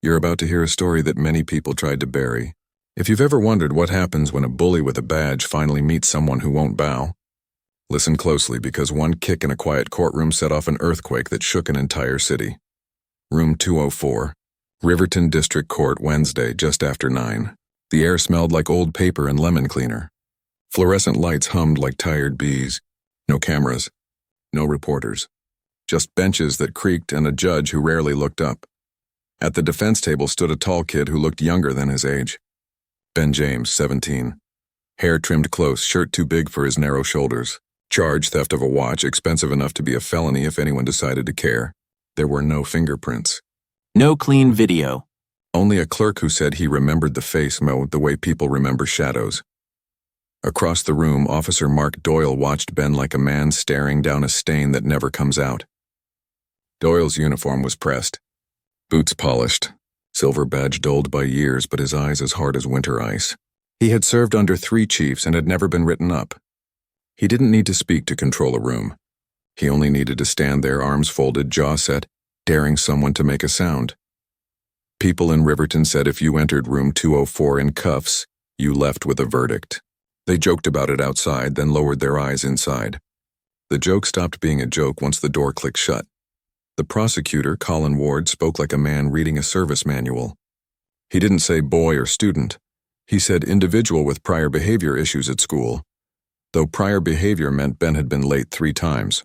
You're about to hear a story that many people tried to bury. If you've ever wondered what happens when a bully with a badge finally meets someone who won't bow, listen closely because one kick in a quiet courtroom set off an earthquake that shook an entire city. Room 204, Riverton District Court, Wednesday, just after 9. The air smelled like old paper and lemon cleaner. Fluorescent lights hummed like tired bees. No cameras. No reporters. Just benches that creaked and a judge who rarely looked up. At the defense table stood a tall kid who looked younger than his age. Ben James, 17. Hair trimmed close, shirt too big for his narrow shoulders. Charge theft of a watch, expensive enough to be a felony if anyone decided to care. There were no fingerprints. No clean video. Only a clerk who said he remembered the face mode the way people remember shadows. Across the room, Officer Mark Doyle watched Ben like a man staring down a stain that never comes out. Doyle's uniform was pressed. Boots polished, silver badge dulled by years but his eyes as hard as winter ice. He had served under 3 chiefs and had never been written up. He didn't need to speak to control a room. He only needed to stand there, arms folded, jaw set, daring someone to make a sound. People in Riverton said if you entered room 204 in cuffs, you left with a verdict. They joked about it outside, then lowered their eyes inside. The joke stopped being a joke once the door clicked shut. The prosecutor, Colin Ward, spoke like a man reading a service manual. He didn't say boy or student. He said individual with prior behavior issues at school, though prior behavior meant Ben had been late 3 times.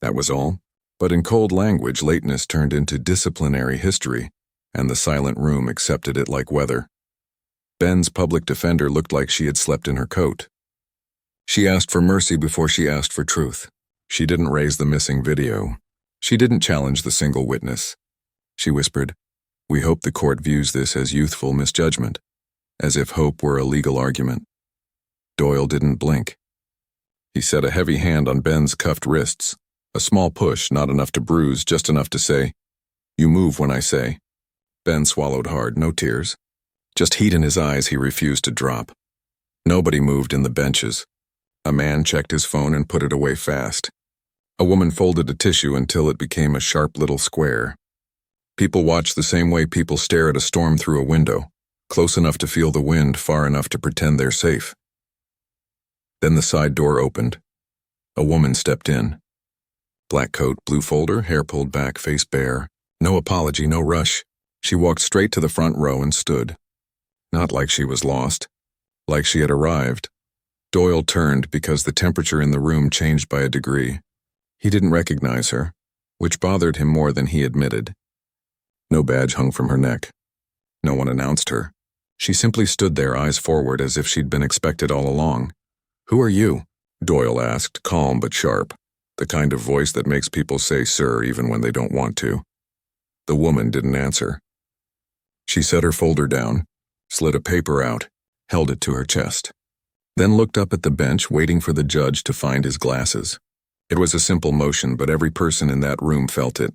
That was all, but in cold language, lateness turned into disciplinary history, and the silent room accepted it like weather. Ben's public defender looked like she had slept in her coat. She asked for mercy before she asked for truth. She didn't raise the missing video. She didn't challenge the single witness. She whispered, "We hope the court views this as youthful misjudgment," as if hope were a legal argument. Doyle didn't blink. He set a heavy hand on Ben's cuffed wrists, a small push, not enough to bruise, just enough to say, "You move when I say." Ben swallowed hard, no tears. Just heat in his eyes he refused to drop. Nobody moved in the benches. A man checked his phone and put it away fast. A woman folded a tissue until it became a sharp little square. People watched the same way people stare at a storm through a window, close enough to feel the wind, far enough to pretend they're safe. Then the side door opened. A woman stepped in. Black coat, blue folder, hair pulled back, face bare. No apology, no rush. She walked straight to the front row and stood. Not like she was lost, like she had arrived. Doyle turned because the temperature in the room changed by a degree. He didn't recognize her, which bothered him more than he admitted. No badge hung from her neck. No one announced her. She simply stood there, eyes forward, as if she'd been expected all along. "Who are you?" Doyle asked, calm but sharp, the kind of voice that makes people say sir even when they don't want to. The woman didn't answer. She set her folder down, slid a paper out, held it to her chest, then looked up at the bench, waiting for the judge to find his glasses. It was a simple motion, but every person in that room felt it.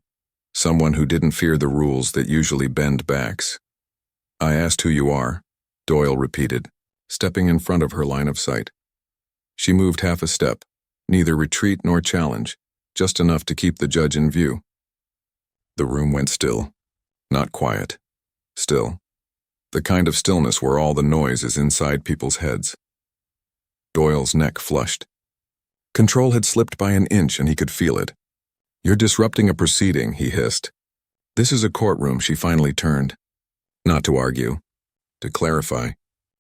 Someone who didn't fear the rules that usually bend backs. "I asked who you are," Doyle repeated, stepping in front of her line of sight. She moved half a step, neither retreat nor challenge, just enough to keep the judge in view. The room went still. Not quiet. Still. The kind of stillness where all the noise is inside people's heads. Doyle's neck flushed. Control had slipped by an inch and he could feel it. "You're disrupting a proceeding," he hissed. "This is a courtroom," she finally turned. Not to argue. To clarify.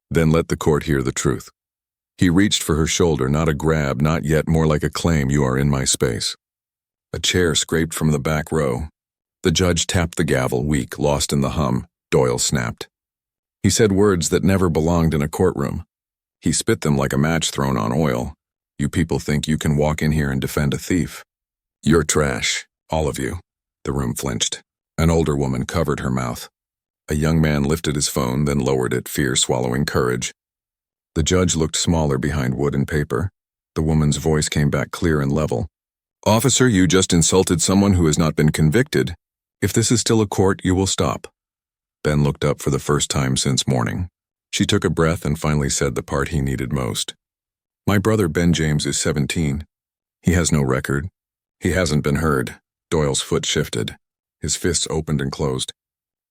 Then let the court hear the truth. He reached for her shoulder, not a grab, not yet, more like a claim. "You are in my space." A chair scraped from the back row. The judge tapped the gavel, weak, lost in the hum. Doyle snapped. He said words that never belonged in a courtroom. He spit them like a match thrown on oil. "You people think you can walk in here and defend a thief. You're trash, all of you." The room flinched. An older woman covered her mouth. A young man lifted his phone, then lowered it, fear swallowing courage. The judge looked smaller behind wood and paper. The woman's voice came back clear and level. "Officer, you just insulted someone who has not been convicted. If this is still a court, you will stop." Ben looked up for the first time since morning. She took a breath and finally said the part he needed most. "My brother Ben James is 17. He has no record. He hasn't been heard." Doyle's foot shifted. His fists opened and closed.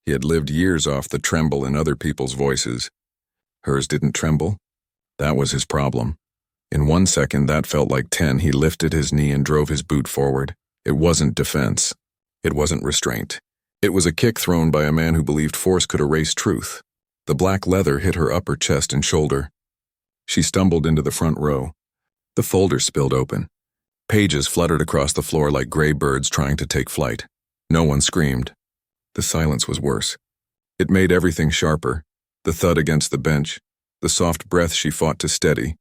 He had lived years off the tremble in other people's voices. Hers didn't tremble. That was his problem. In 1 second, that felt like 10. He lifted his knee and drove his boot forward. It wasn't defense. It wasn't restraint. It was a kick thrown by a man who believed force could erase truth. The black leather hit her upper chest and shoulder. She stumbled into the front row. The folder spilled open. Pages fluttered across the floor like gray birds trying to take flight. No one screamed. The silence was worse. It made everything sharper. The thud against the bench, the soft breath she fought to steady,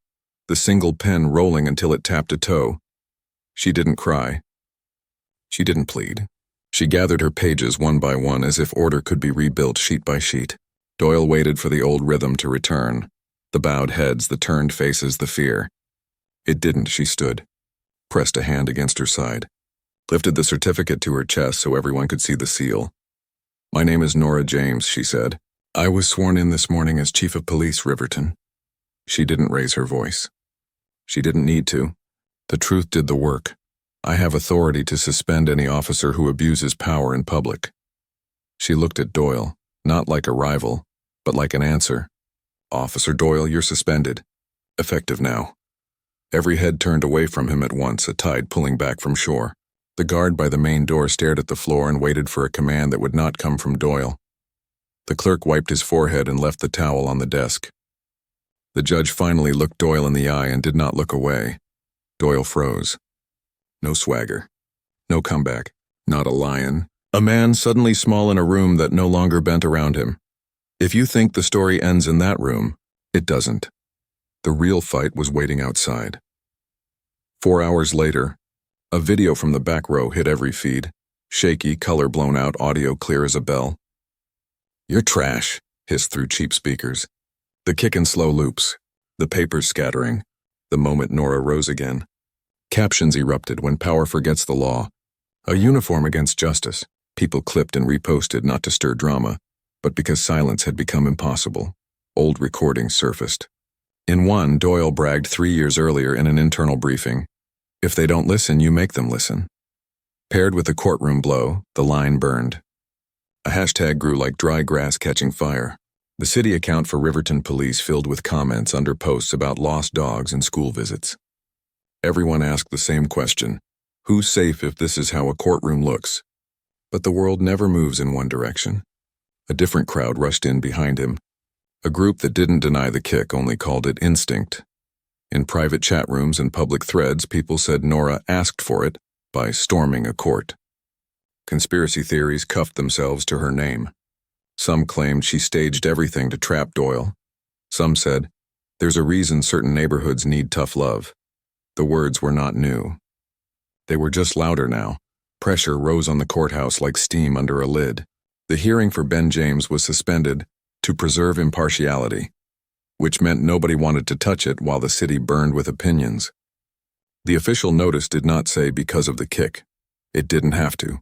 the single pen rolling until it tapped a toe. She didn't cry. She didn't plead. She gathered her pages one by one as if order could be rebuilt sheet by sheet. Doyle waited for the old rhythm to return. The bowed heads, the turned faces, the fear. It didn't. She stood, pressed a hand against her side, lifted the certificate to her chest so everyone could see the seal. "My name is Nora James," she said. "I was sworn in this morning as Chief of Police, Riverton." She didn't raise her voice. She didn't need to. The truth did the work. "I have authority to suspend any officer who abuses power in public." She looked at Doyle, not like a rival, but like an answer. "Officer Doyle, you're suspended. Effective now." Every head turned away from him at once, a tide pulling back from shore. The guard by the main door stared at the floor and waited for a command that would not come from Doyle. The clerk wiped his forehead and left the towel on the desk. The judge finally looked Doyle in the eye and did not look away. Doyle froze. No swagger. No comeback. Not a lion. A man suddenly small in a room that no longer bent around him. If you think the story ends in that room, it doesn't. The real fight was waiting outside. 4 hours later, a video from the back row hit every feed. Shaky, color blown out, audio clear as a bell. "You're trash," hissed through cheap speakers. The kick in slow loops. The papers scattering. The moment Nora rose again. Captions erupted when power forgets the law. A uniform against justice. People clipped and reposted not to stir drama, but because silence had become impossible. Old recordings surfaced. In one, Doyle bragged 3 years earlier in an internal briefing. "If they don't listen, you make them listen." Paired with a courtroom blow, the line burned. A hashtag grew like dry grass catching fire. The city account for Riverton Police filled with comments under posts about lost dogs and school visits. Everyone asked the same question: who's safe if this is how a courtroom looks? But the world never moves in one direction. A different crowd rushed in behind him. A group that didn't deny the kick, only called it instinct. In private chat rooms and public threads, people said Nora asked for it by storming a court. Conspiracy theories cuffed themselves to her name. Some claimed she staged everything to trap Doyle. Some said, "There's a reason certain neighborhoods need tough love." The words were not new. They were just louder now. Pressure rose on the courthouse like steam under a lid. The hearing for Ben James was suspended to preserve impartiality, which meant nobody wanted to touch it while the city burned with opinions. The official notice did not say because of the kick. It didn't have to.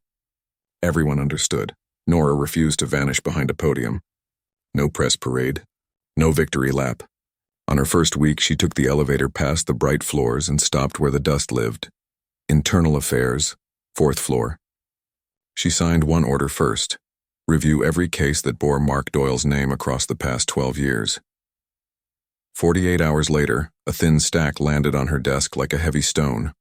Everyone understood. Nora refused to vanish behind a podium. No press parade. No victory lap. On her first week, she took the elevator past the bright floors and stopped where the dust lived. Internal Affairs, 4th floor. She signed one order first: review every case that bore Mark Doyle's name across the past 12 years. 48 hours later, a thin stack landed on her desk like a heavy stone.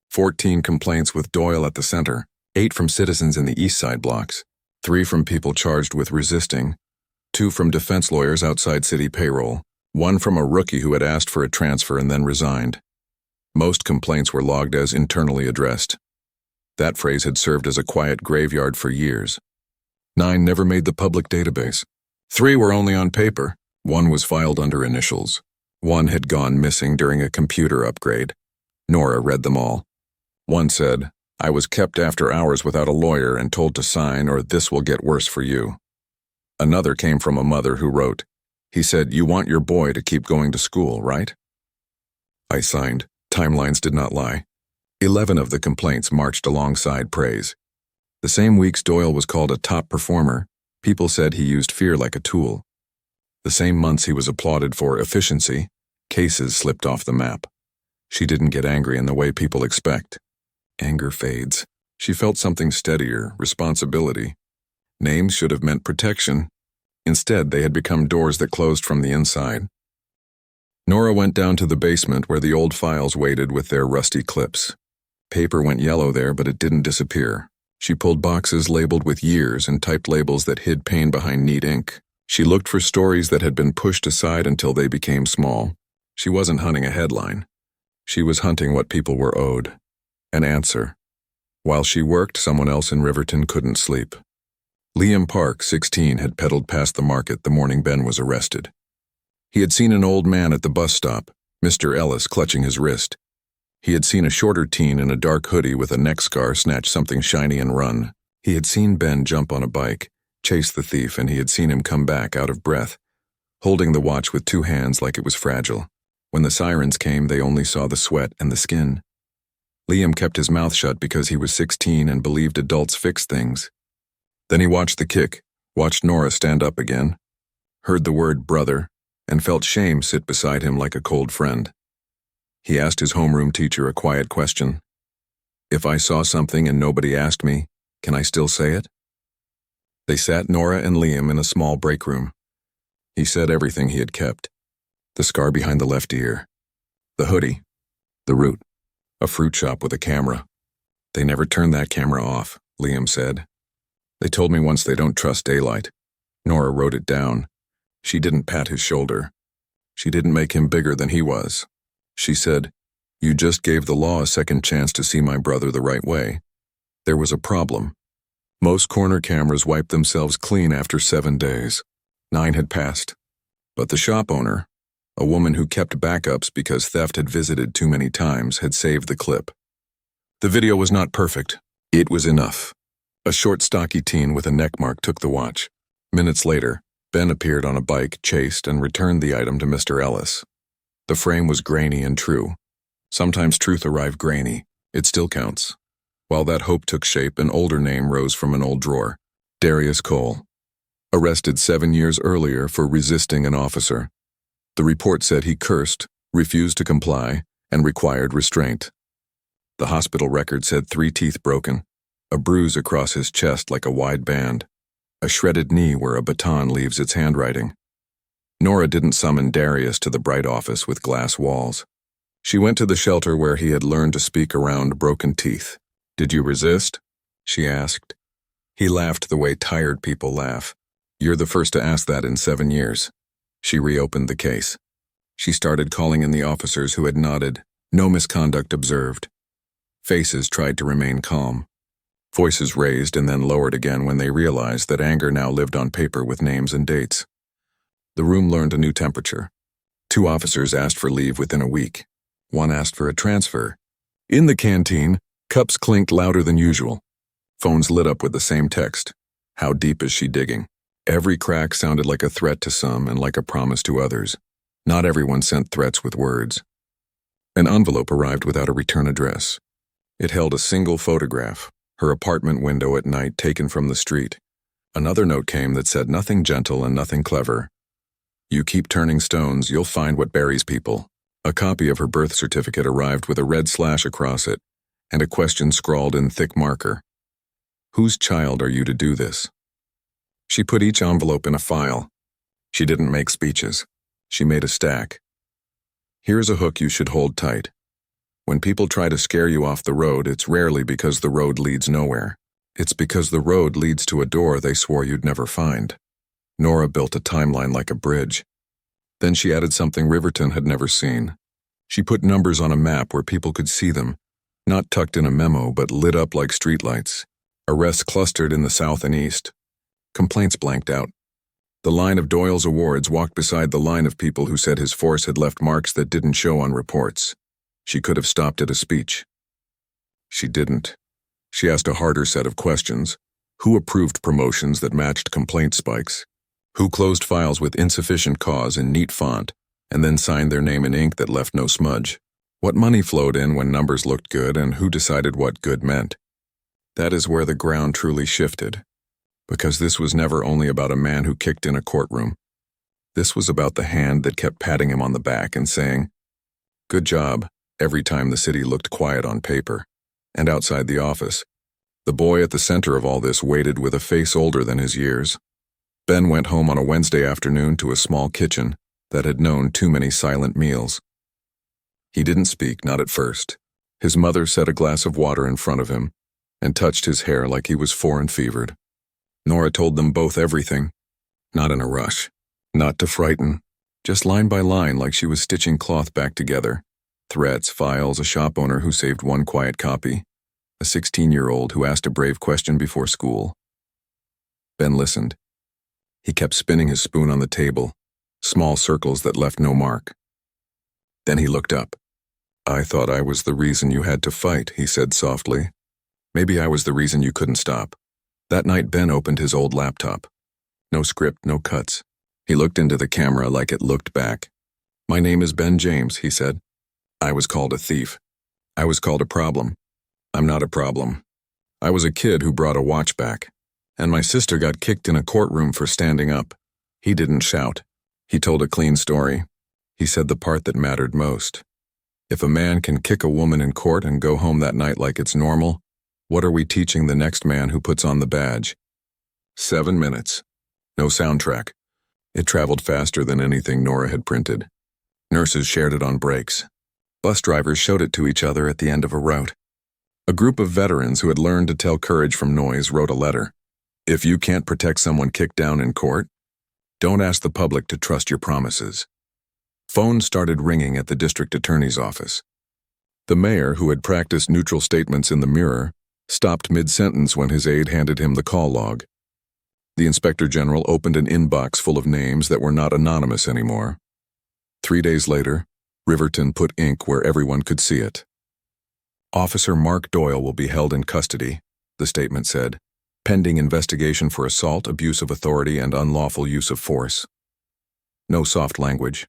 14 complaints with Doyle at the center, 8 from citizens in the East Side blocks, 3 from people charged with resisting, 2 from defense lawyers outside city payroll, 1 from a rookie who had asked for a transfer and then resigned. Most complaints were logged as internally addressed. That phrase had served as a quiet graveyard for years. 9 never made the public database. 3 were only on paper. 1 was filed under initials. 1 had gone missing during a computer upgrade. Nora read them all. 1 said, "I was kept after hours without a lawyer and told to sign or this will get worse for you." Another came from a mother who wrote, "He said, you want your boy to keep going to school, right?" I signed. Timelines did not lie. 11 of the complaints marched alongside praise. The same weeks Doyle was called a top performer, people said he used fear like a tool. The same months he was applauded for efficiency, cases slipped off the map. She didn't get angry in the way people expect. Anger fades. She felt something steadier, responsibility. Names should have meant protection. Instead, they had become doors that closed from the inside. Nora went down to the basement where the old files waited with their rusty clips. Paper went yellow there, but it didn't disappear. She pulled boxes labeled with years and typed labels that hid pain behind neat ink. She looked for stories that had been pushed aside until they became small. She wasn't hunting a headline. She was hunting what people were owed. An answer. While she worked, someone else in Riverton couldn't sleep. Liam Park, 16, had pedaled past the market the morning Ben was arrested. He had seen an old man at the bus stop, Mr. Ellis, clutching his wrist. He had seen a shorter teen in a dark hoodie with a neck scar snatch something shiny and run. He had seen Ben jump on a bike, chase the thief, and he had seen him come back out of breath, holding the watch with two hands like it was fragile. When the sirens came, they only saw the sweat and the skin. Liam kept his mouth shut because he was 16 and believed adults fix things. Then he watched the kick, watched Nora stand up again, heard the word brother, and felt shame sit beside him like a cold friend. He asked his homeroom teacher a quiet question. If I saw something and nobody asked me, can I still say it? They sat Nora and Liam in a small break room. He said everything he had kept. The scar behind the left ear, the hoodie, the root, a fruit shop with a camera. They never turned that camera off, Liam said. They told me once they don't trust daylight. Nora wrote it down. She didn't pat his shoulder. She didn't make him bigger than he was. She said, "You just gave the law a second chance to see my brother the right way." There was a problem. Most corner cameras wiped themselves clean after 7 days. 9 had passed. But the shop owner, a woman who kept backups because theft had visited too many times, had saved the clip. The video was not perfect. It was enough. A short, stocky teen with a neck mark took the watch. Minutes later, Ben appeared on a bike, chased, and returned the item to Mr. Ellis. The frame was grainy and true. Sometimes truth arrived grainy. It still counts. While that hope took shape, an older name rose from an old drawer. Darius Cole. Arrested 7 years earlier for resisting an officer. The report said he cursed, refused to comply, and required restraint. The hospital record said 3 teeth broken, a bruise across his chest like a wide band, a shredded knee where a baton leaves its handwriting. Nora didn't summon Darius to the bright office with glass walls. She went to the shelter where he had learned to speak around broken teeth. "Did you resist?" she asked. He laughed the way tired people laugh. "You're the first to ask that in 7 years. She reopened the case. She started calling in the officers who had nodded. No misconduct observed. Faces tried to remain calm. Voices raised and then lowered again when they realized that anger now lived on paper with names and dates. The room learned a new temperature. 2 officers asked for leave within a week. 1 asked for a transfer. In the canteen, cups clinked louder than usual. Phones lit up with the same text. How deep is she digging? Every crack sounded like a threat to some and like a promise to others. Not everyone sent threats with words. An envelope arrived without a return address. It held a single photograph, her apartment window at night taken from the street. Another note came that said nothing gentle and nothing clever. You keep turning stones, you'll find what buries people. A copy of her birth certificate arrived with a red slash across it, and a question scrawled in thick marker. Whose child are you to do this? She put each envelope in a file. She didn't make speeches. She made a stack. Here's a hook you should hold tight. When people try to scare you off the road, it's rarely because the road leads nowhere. It's because the road leads to a door they swore you'd never find. Nora built a timeline like a bridge. Then she added something Riverton had never seen. She put numbers on a map where people could see them, not tucked in a memo but lit up like streetlights. Arrests clustered in the south and east. Complaints blanked out. The line of Doyle's awards walked beside the line of people who said his force had left marks that didn't show on reports. She could have stopped at a speech. She didn't. She asked a harder set of questions. Who approved promotions that matched complaint spikes? Who closed files with insufficient cause in neat font and then signed their name in ink that left no smudge? What money flowed in when numbers looked good, and who decided what good meant? That is where the ground truly shifted. Because this was never only about a man who kicked in a courtroom. This was about the hand that kept patting him on the back and saying, "Good job," every time the city looked quiet on paper. And outside the office, The boy at the center of all this waited with a face older than his years. Ben went home on a Wednesday afternoon to a small kitchen that had known too many silent meals. He didn't speak, not at first. His mother set a glass of water in front of him and touched his hair like he was 4 and fevered. Nora told them both everything, not in a rush, not to frighten, just line by line like she was stitching cloth back together. Threats, files, a shop owner who saved one quiet copy, a 16-year-old who asked a brave question before school. Ben listened. He kept spinning his spoon on the table, small circles that left no mark. Then he looked up. "I thought I was the reason you had to fight," he said softly. "Maybe I was the reason you couldn't stop." That night Ben opened his old laptop. No script, no cuts. He looked into the camera like it looked back. "My name is Ben James," he said. "I was called a thief. I was called a problem. I'm not a problem. I was a kid who brought a watch back. And my sister got kicked in a courtroom for standing up." He didn't shout. He told a clean story. He said the part that mattered most. If a man can kick a woman in court and go home that night like it's normal, what are we teaching the next man who puts on the badge? 7 minutes. No soundtrack. It traveled faster than anything Nora had printed. Nurses shared it on breaks. Bus drivers showed it to each other at the end of a route. A group of veterans who had learned to tell courage from noise wrote a letter. If you can't protect someone kicked down in court, don't ask the public to trust your promises. Phones started ringing at the district attorney's office. The mayor, who had practiced neutral statements in the mirror, stopped mid-sentence when his aide handed him the call log. The inspector general opened an inbox full of names that were not anonymous anymore. 3 days later, Riverton put ink where everyone could see it. "Officer Mark Doyle will be held in custody," the statement said, "pending investigation for assault, abuse of authority, and unlawful use of force." No soft language.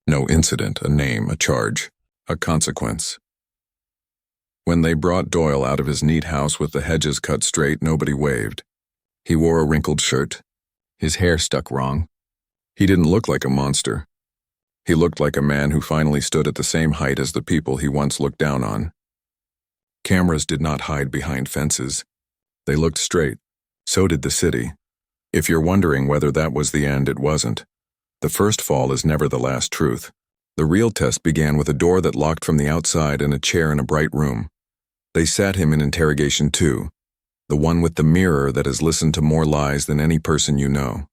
No incident, a name, a charge, a consequence. When they brought Doyle out of his neat house with the hedges cut straight, nobody waved. He wore a wrinkled shirt. His hair stuck wrong. He didn't look like a monster. He looked like a man who finally stood at the same height as the people he once looked down on. Cameras did not hide behind fences. They looked straight. So did the city. If you're wondering whether that was the end, it wasn't. The first fall is never the last truth. The real test began with a door that locked from the outside and a chair in a bright room. They sat him in interrogation 2, the one with the mirror that has listened to more lies than any person you know.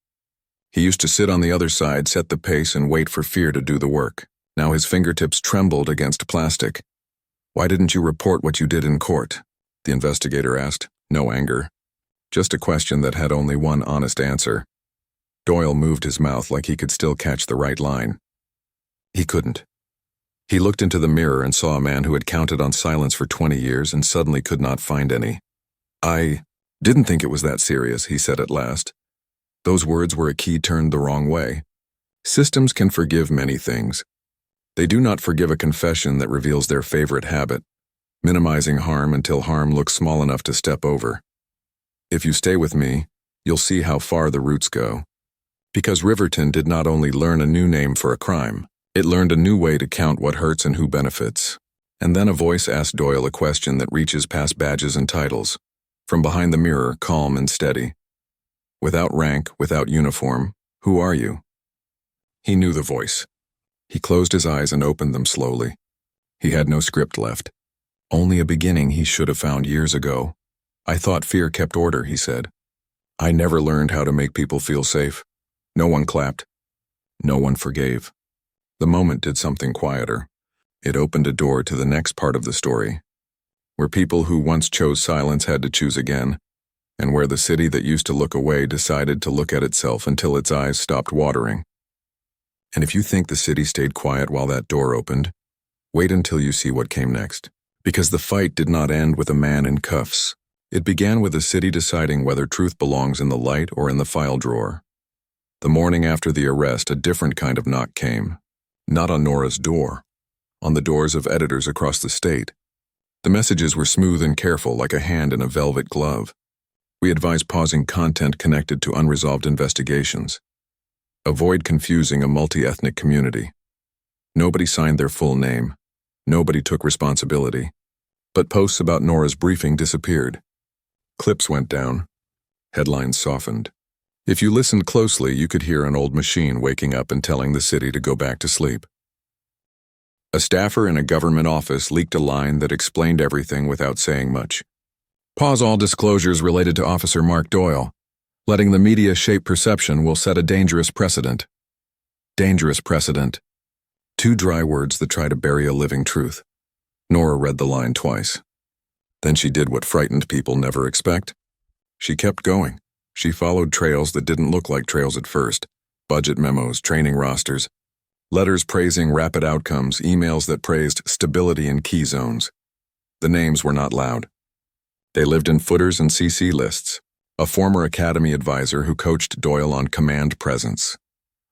He used to sit on the other side, set the pace, and wait for fear to do the work. Now his fingertips trembled against plastic. "Why didn't you report what you did in court?" the investigator asked. No anger. Just a question that had only one honest answer. Doyle moved his mouth like he could still catch the right line. He couldn't. He looked into the mirror and saw a man who had counted on silence for 20 years and suddenly could not find any. "I didn't think it was that serious," he said at last. Those words were a key turned the wrong way. Systems can forgive many things. They do not forgive a confession that reveals their favorite habit, minimizing harm until harm looks small enough to step over. If you stay with me, you'll see how far the roots go. Because Riverton did not only learn a new name for a crime, it learned a new way to count what hurts and who benefits. And then a voice asked Doyle a question that reaches past badges and titles. From behind the mirror, calm and steady. Without rank, without uniform, who are you? He knew the voice. He closed his eyes and opened them slowly. He had no script left. Only a beginning he should have found years ago. "I thought fear kept order," he said. "I never learned how to make people feel safe." No one clapped. No one forgave. The moment did something quieter. It opened a door to the next part of the story, where people who once chose silence had to choose again, and where the city that used to look away decided to look at itself until its eyes stopped watering. And if you think the city stayed quiet while that door opened, wait until you see what came next. Because the fight did not end with a man in cuffs. It began with the city deciding whether truth belongs in the light or in the file drawer. The morning after the arrest, a different kind of knock came. Not on Nora's door, on the doors of editors across the state. The messages were smooth and careful, like a hand in a velvet glove. We advise pausing content connected to unresolved investigations. Avoid confusing a multi-ethnic community. Nobody signed their full name. Nobody took responsibility. But posts about Nora's briefing disappeared. Clips went down. Headlines softened. If you listened closely, you could hear an old machine waking up and telling the city to go back to sleep. A staffer in a government office leaked a line that explained everything without saying much. Pause all disclosures related to Officer Mark Doyle. Letting the media shape perception will set a dangerous precedent. Dangerous precedent. Two dry words that try to bury a living truth. Nora read the line twice. Then she did what frightened people never expect. She kept going. She followed trails that didn't look like trails at first. Budget memos, training rosters, letters praising rapid outcomes, emails that praised stability in key zones. The names were not loud. They lived in footers and CC lists. A former academy advisor who coached Doyle on command presence.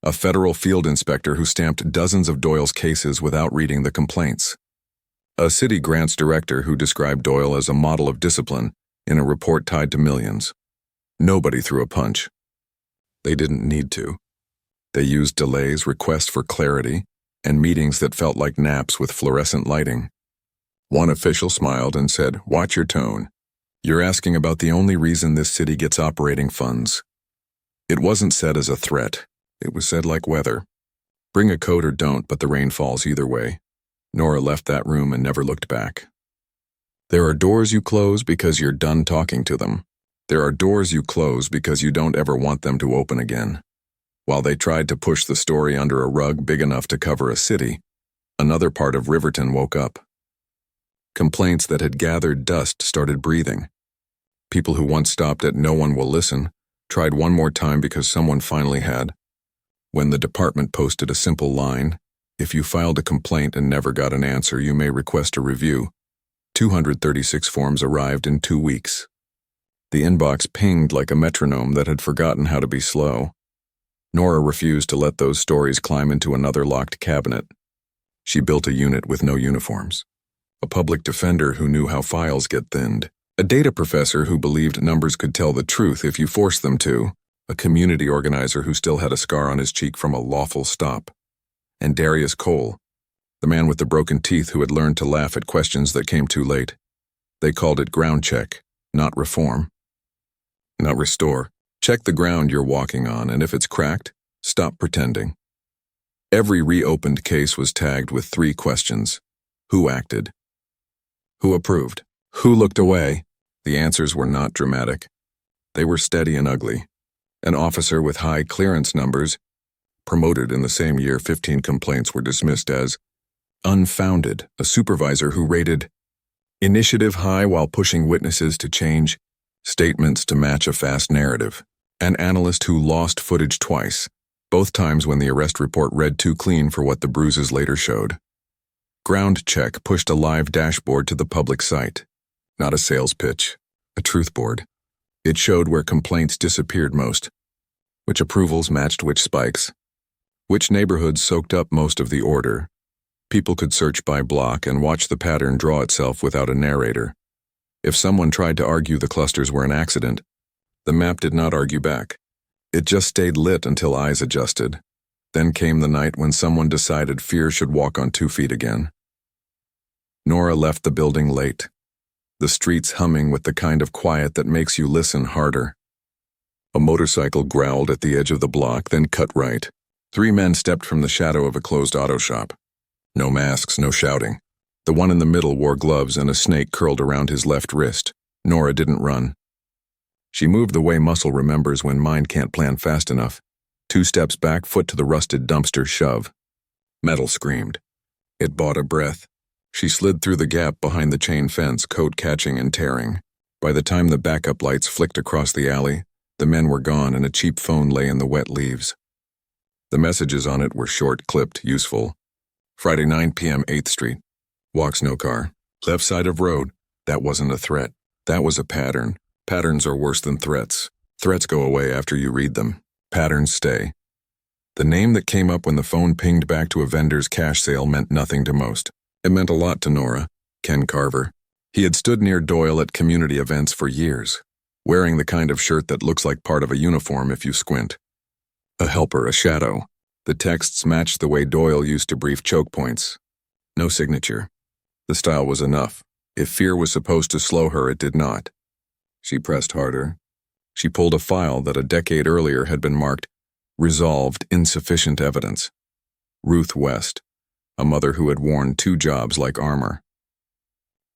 A federal field inspector who stamped dozens of Doyle's cases without reading the complaints. A city grants director who described Doyle as a model of discipline in a report tied to millions. Nobody threw a punch. They didn't need to. They used delays, requests for clarity, and meetings that felt like naps with fluorescent lighting. One official smiled and said, "Watch your tone. You're asking about the only reason this city gets operating funds." It wasn't said as a threat. It was said like weather. Bring a coat or don't, but the rain falls either way. Nora left that room and never looked back. There are doors you close because you're done talking to them. There are doors you close because you don't ever want them to open again. While they tried to push the story under a rug big enough to cover a city, another part of Riverton woke up. Complaints that had gathered dust started breathing. People who once stopped at "no one will listen" tried one more time because someone finally had. When the department posted a simple line, "If you filed a complaint and never got an answer, you may request a review," 236 forms arrived in 2 weeks. The inbox pinged like a metronome that had forgotten how to be slow. Nora refused to let those stories climb into another locked cabinet. She built a unit with no uniforms. A public defender who knew how files get thinned. A data professor who believed numbers could tell the truth if you forced them to. A community organizer who still had a scar on his cheek from a lawful stop. And Darius Cole, the man with the broken teeth who had learned to laugh at questions that came too late. They called it ground check, not reform. Not restore. Check the ground you're walking on, and if it's cracked, stop pretending. Every reopened case was tagged with 3 questions. Who acted? Who approved? Who looked away? The answers were not dramatic. They were steady and ugly. An officer with high clearance numbers, promoted in the same year 15 complaints were dismissed as unfounded. A supervisor who rated initiative high while pushing witnesses to change statements to match a fast narrative. An analyst who lost footage twice, both times when the arrest report read too clean for what the bruises later showed. Ground check pushed a live dashboard to the public site. Not a sales pitch, a truth board. It showed where complaints disappeared most, which approvals matched which spikes, which neighborhoods soaked up most of the order. People could search by block and watch the pattern draw itself without a narrator. If someone tried to argue the clusters were an accident, the map did not argue back. It just stayed lit until eyes adjusted. Then came the night when someone decided fear should walk on 2 feet again. Nora left the building late, the streets humming with the kind of quiet that makes you listen harder. A motorcycle growled at the edge of the block, then cut right. 3 men stepped from the shadow of a closed auto shop. No masks, no shouting. The one in the middle wore gloves and a snake curled around his left wrist. Nora didn't run. She moved the way muscle remembers when mind can't plan fast enough. 2 steps back, foot to the rusted dumpster, shove. Metal screamed. It bought a breath. She slid through the gap behind the chain fence, coat catching and tearing. By the time the backup lights flicked across the alley, the men were gone and a cheap phone lay in the wet leaves. The messages on it were short-clipped, useful. Friday 9 p.m. 8th Street. Walks no car. Left side of road. That wasn't a threat. That was a pattern. Patterns are worse than threats. Threats go away after you read them. Patterns stay. The name that came up when the phone pinged back to a vendor's cash sale meant nothing to most. It meant a lot to Nora. Ken Carver. He had stood near Doyle at community events for years, wearing the kind of shirt that looks like part of a uniform if you squint. A helper, a shadow. The texts matched the way Doyle used to brief choke points. No signature. The style was enough. If fear was supposed to slow her, it did not. She pressed harder. She pulled a file that a decade earlier had been marked Resolved Insufficient Evidence. Ruth West, a mother who had worn 2 jobs like armor.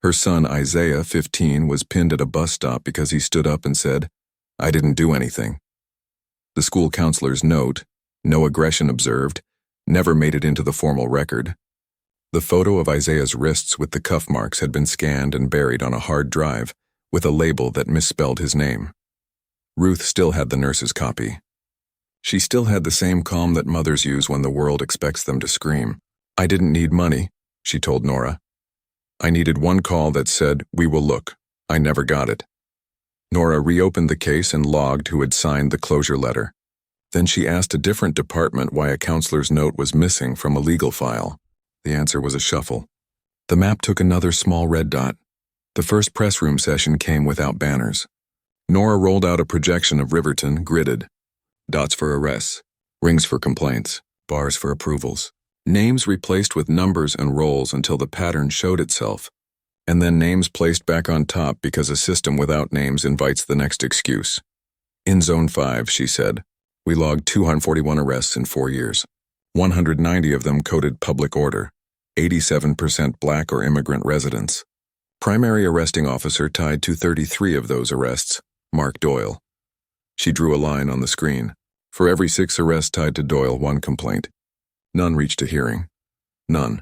Her son Isaiah, 15, was pinned at a bus stop because he stood up and said, "I didn't do anything." The school counselor's note, "No aggression observed," never made it into the formal record. The photo of Isaiah's wrists with the cuff marks had been scanned and buried on a hard drive with a label that misspelled his name. Ruth still had the nurse's copy. She still had the same calm that mothers use when the world expects them to scream. "I didn't need money," she told Nora. "I needed one call that said, 'We will look.' I never got it." Nora reopened the case and logged who had signed the closure letter. Then she asked a different department why a counselor's note was missing from a legal file. The answer was a shuffle. The map took another small red dot. The first press room session came without banners. Nora rolled out a projection of Riverton, gridded. Dots for arrests, rings for complaints, bars for approvals. Names replaced with numbers and rolls until the pattern showed itself, and then names placed back on top because a system without names invites the next excuse. "In Zone 5, she said, "we logged 241 arrests in 4 years. 190 of them coded public order, 87% black or immigrant residents. Primary arresting officer tied to 33 of those arrests, Mark Doyle." She drew a line on the screen. For every 6 arrests tied to Doyle, 1 complaint. None reached a hearing. None.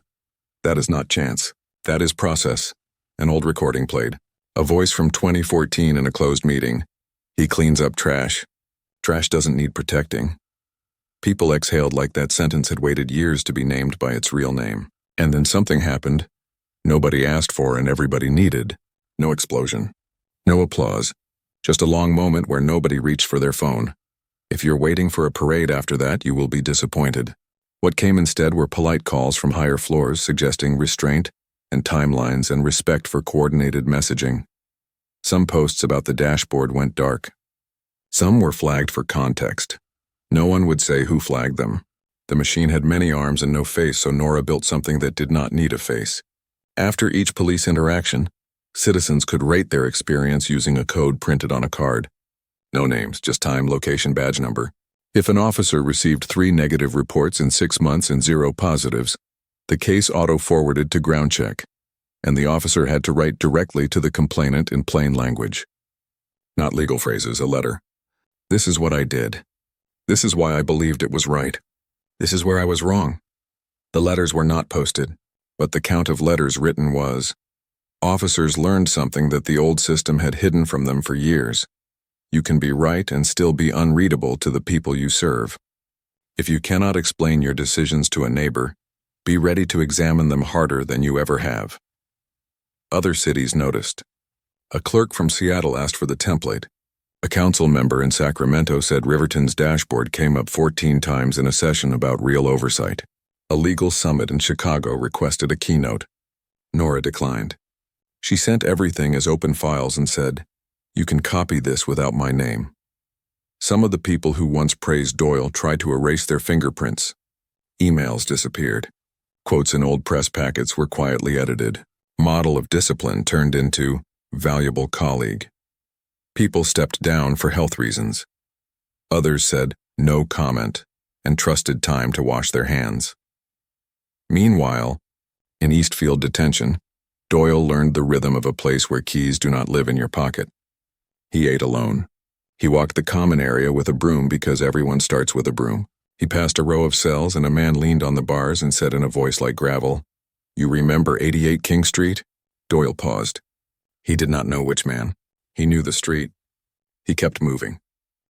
That is not chance. That is process. An old recording played. A voice from 2014 in a closed meeting. "He cleans up trash. Trash doesn't need protecting." People exhaled like that sentence had waited years to be named by its real name. And then something happened. Nobody asked for and everybody needed. No explosion. No applause. Just a long moment where nobody reached for their phone. If you're waiting for a parade after that, you will be disappointed. What came instead were polite calls from higher floors suggesting restraint and timelines and respect for coordinated messaging. Some posts about the dashboard went dark. Some were flagged for context. No one would say who flagged them. The machine had many arms and no face, so Nora built something that did not need a face. After each police interaction, citizens could rate their experience using a code printed on a card. No names, just time, location, badge number. If an officer received 3 negative reports in 6 months and 0 positives, the case auto-forwarded to ground check, and the officer had to write directly to the complainant in plain language. Not legal phrases, a letter. "This is what I did. This is why I believed it was right. This is where I was wrong." The letters were not posted, but the count of letters written was. Officers learned something that the old system had hidden from them for years. You can be right and still be unreadable to the people you serve. If you cannot explain your decisions to a neighbor, be ready to examine them harder than you ever have. Other cities noticed. A clerk from Seattle asked for the template. A council member in Sacramento said Riverton's dashboard came up 14 times in a session about real oversight. A legal summit in Chicago requested a keynote. Nora declined. She sent everything as open files and said, "You can copy this without my name." Some of the people who once praised Doyle tried to erase their fingerprints. Emails disappeared. Quotes in old press packets were quietly edited. Model of discipline turned into valuable colleague. People stepped down for health reasons. Others said no comment and trusted time to wash their hands. Meanwhile, in Eastfield detention, Doyle learned the rhythm of a place where keys do not live in your pocket. He ate alone. He walked the common area with a broom because everyone starts with a broom. He passed a row of cells and a man leaned on the bars and said in a voice like gravel, "You remember 88 King Street?" Doyle paused. He did not know which man. He knew the street. He kept moving.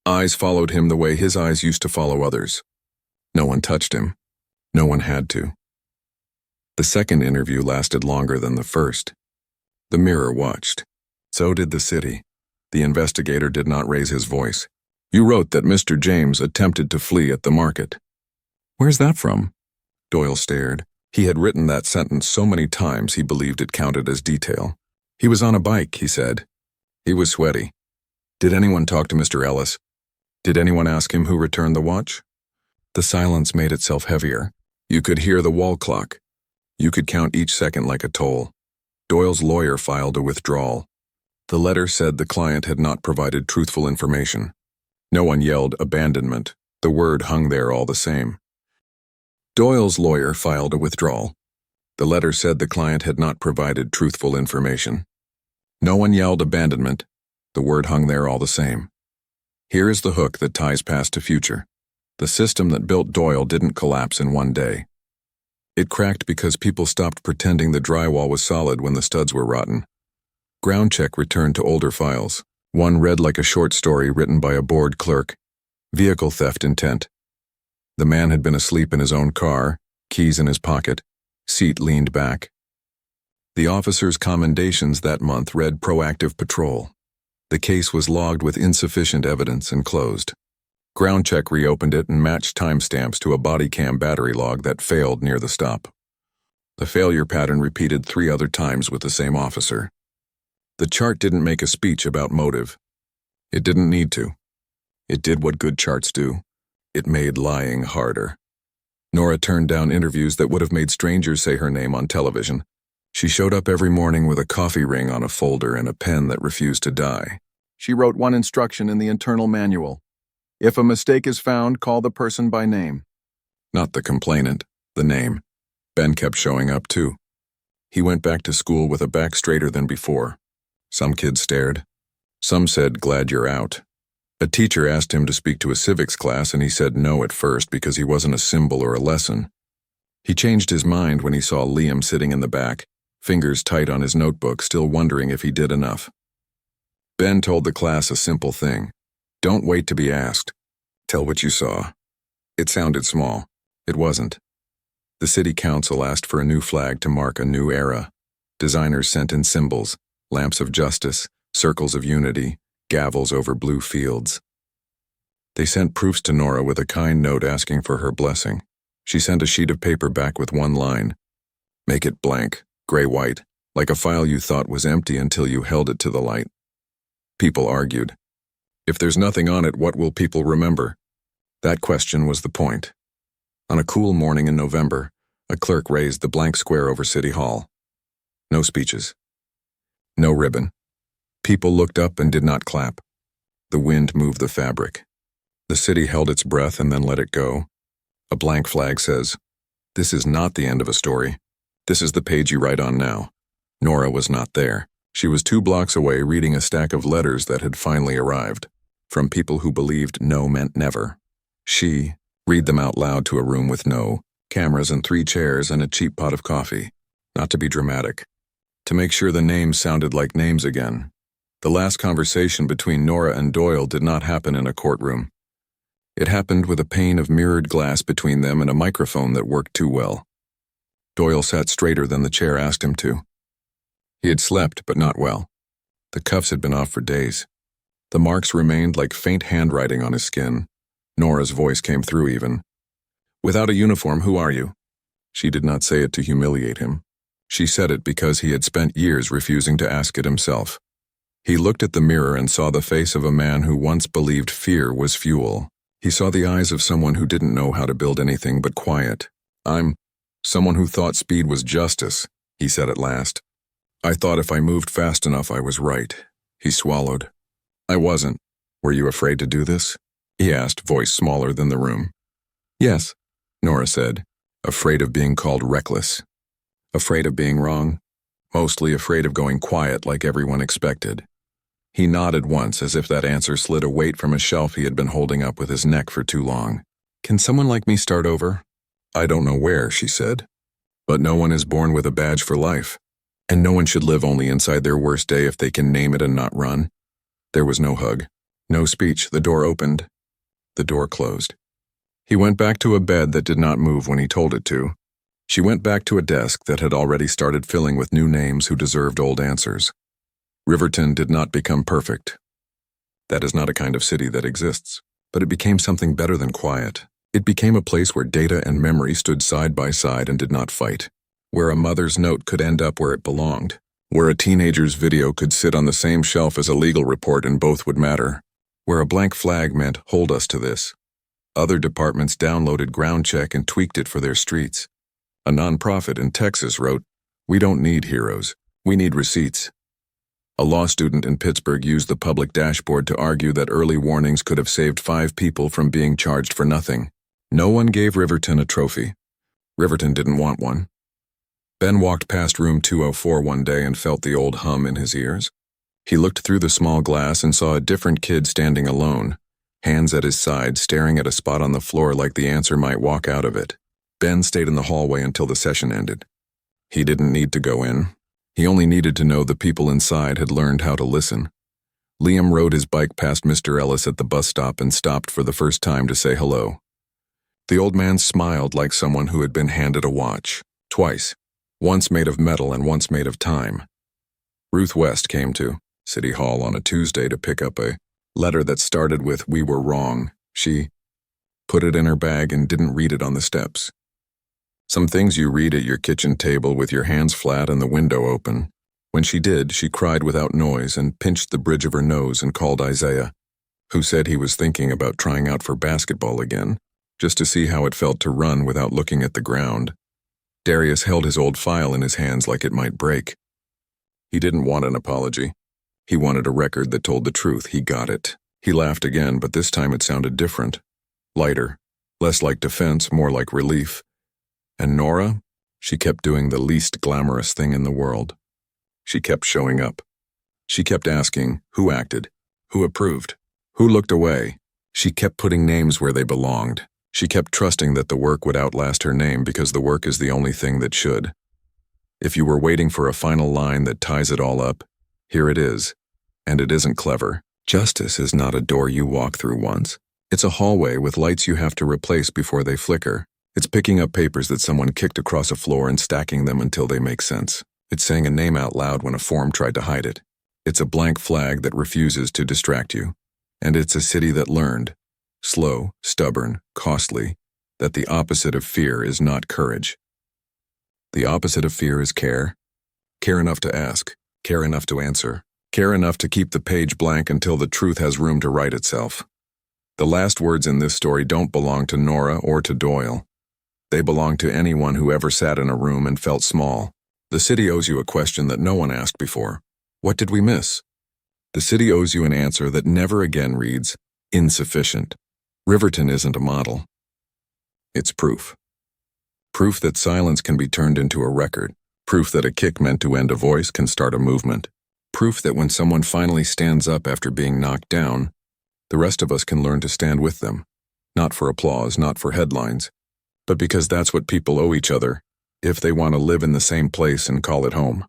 Eyes followed him the way his eyes used to follow others. No one touched him. No one had to. The second interview lasted longer than the first. The mirror watched. So did the city. The investigator did not raise his voice. "You wrote that Mr. James attempted to flee at the market." "Where's that from?" Doyle stared. He had written that sentence so many times he believed it counted as detail. "He was on a bike," he said. "He was sweaty." "Did anyone talk to Mr. Ellis? Did anyone ask him who returned the watch?" The silence made itself heavier. You could hear the wall clock. You could count each second like a toll. Doyle's lawyer filed a withdrawal. The letter said the client had not provided truthful information. No one yelled abandonment. The word hung there all the same. Doyle's lawyer filed a withdrawal. The letter said the client had not provided truthful information. No one yelled abandonment. The word hung there all the same. Here is the hook that ties past to future. The system that built Doyle didn't collapse in one day. It cracked because people stopped pretending the drywall was solid when the studs were rotten. Ground check returned to older files. One read like a short story written by a bored clerk. Vehicle theft intent. The man had been asleep in his own car, keys in his pocket, seat leaned back. The officer's commendations that month read proactive patrol. The case was logged with insufficient evidence and closed. Ground check reopened it and matched timestamps to a body cam battery log that failed near the stop. The failure pattern repeated 3 other times with the same officer. The chart didn't make a speech about motive. It didn't need to. It did what good charts do. It made lying harder. Nora turned down interviews that would have made strangers say her name on television. She showed up every morning with a coffee ring on a folder and a pen that refused to die. She wrote one instruction in the internal manual. If a mistake is found, call the person by name. Not the complainant, the name. Ben kept showing up too. He went back to school with a back straighter than before. Some kids stared. Some said, "Glad you're out." A teacher asked him to speak to a civics class and he said no at first because he wasn't a symbol or a lesson. He changed his mind when he saw Liam sitting in the back, fingers tight on his notebook, still wondering if he did enough. Ben told the class a simple thing. Don't wait to be asked. Tell what you saw. It sounded small. It wasn't. The city council asked for a new flag to mark a new era. Designers sent in symbols, lamps of justice, circles of unity, gavels over blue fields. They sent proofs to Nora with a kind note asking for her blessing. She sent a sheet of paper back with one line. Make it blank, gray-white, like a file you thought was empty until you held it to the light. People argued. If there's nothing on it, what will people remember? That question was the point. On a cool morning in November, a clerk raised the blank square over City Hall. No speeches. No ribbon. People looked up and did not clap. The wind moved the fabric. The city held its breath and then let it go. A blank flag says, "This is not the end of a story. This is the page you write on now." Nora was not there. She was 2 blocks away reading a stack of letters that had finally arrived, from people who believed no meant never. She read them out loud to a room with no cameras and 3 chairs and a cheap pot of coffee, not to be dramatic, to make sure the names sounded like names again. The last conversation between Nora and Doyle did not happen in a courtroom. It happened with a pane of mirrored glass between them and a microphone that worked too well. Doyle sat straighter than the chair asked him to. He had slept, but not well. The cuffs had been off for days. The marks remained like faint handwriting on his skin. Nora's voice came through even. "Without a uniform, who are you?" She did not say it to humiliate him. She said it because he had spent years refusing to ask it himself. He looked at the mirror and saw the face of a man who once believed fear was fuel. He saw the eyes of someone who didn't know how to build anything but quiet. "I'm someone who thought speed was justice," he said at last. "I thought if I moved fast enough I was right." He swallowed. "I wasn't. Were you afraid to do this?" he asked, voice smaller than the room. "Yes," Nora said, afraid of being called reckless. Afraid of being wrong. Mostly afraid of going quiet like everyone expected. He nodded once as if that answer slid a weight from a shelf he had been holding up with his neck for too long. "Can someone like me start over?" "I don't know where," she said. "But no one is born with a badge for life. And no one should live only inside their worst day if they can name it and not run." There was no hug. No speech. The door opened. The door closed. He went back to a bed that did not move when he told it to. She went back to a desk that had already started filling with new names who deserved old answers. Riverton did not become perfect. That is not a kind of city that exists, but it became something better than quiet. It became a place where data and memory stood side by side and did not fight, where a mother's note could end up where it belonged, where a teenager's video could sit on the same shelf as a legal report and both would matter, where a blank flag meant hold us to this. Other departments downloaded Ground Check and tweaked it for their streets. A nonprofit in Texas wrote, "We don't need heroes, we need receipts." A law student in Pittsburgh used the public dashboard to argue that early warnings could have saved 5 people from being charged for nothing. No one gave Riverton a trophy. Riverton didn't want one. Ben walked past room 204 one day and felt the old hum in his ears. He looked through the small glass and saw a different kid standing alone, hands at his side, staring at a spot on the floor like the answer might walk out of it. Ben stayed in the hallway until the session ended. He didn't need to go in. He only needed to know the people inside had learned how to listen. Liam rode his bike past Mr. Ellis at the bus stop and stopped for the first time to say hello. The old man smiled like someone who had been handed a watch, twice, once made of metal and once made of time. Ruth West came to City Hall on a Tuesday to pick up a letter that started with "We were wrong." She put it in her bag and didn't read it on the steps. Some things you read at your kitchen table with your hands flat and the window open. When she did, she cried without noise and pinched the bridge of her nose and called Isaiah, who said he was thinking about trying out for basketball again, just to see how it felt to run without looking at the ground. Darius held his old file in his hands like it might break. He didn't want an apology. He wanted a record that told the truth. He got it. He laughed again, but this time it sounded different. Lighter. Less like defense, more like relief. And Nora? She kept doing the least glamorous thing in the world. She kept showing up. She kept asking, who acted? Who approved? Who looked away? She kept putting names where they belonged. She kept trusting that the work would outlast her name because the work is the only thing that should. If you were waiting for a final line that ties it all up, here it is. And it isn't clever. Justice is not a door you walk through once. It's a hallway with lights you have to replace before they flicker. It's picking up papers that someone kicked across a floor and stacking them until they make sense. It's saying a name out loud when a form tried to hide it. It's a blank flag that refuses to distract you. And it's a city that learned, slow, stubborn, costly, that the opposite of fear is not courage. The opposite of fear is care. Care enough to ask, care enough to answer, care enough to keep the page blank until the truth has room to write itself. The last words in this story don't belong to Nora or to Doyle. They belong to anyone who ever sat in a room and felt small. The city owes you a question that no one asked before. What did we miss? The city owes you an answer that never again reads, insufficient. Riverton isn't a model. It's proof. Proof that silence can be turned into a record. Proof that a kick meant to end a voice can start a movement. Proof that when someone finally stands up after being knocked down, the rest of us can learn to stand with them. Not for applause, not for headlines, but because that's what people owe each other if they want to live in the same place and call it home.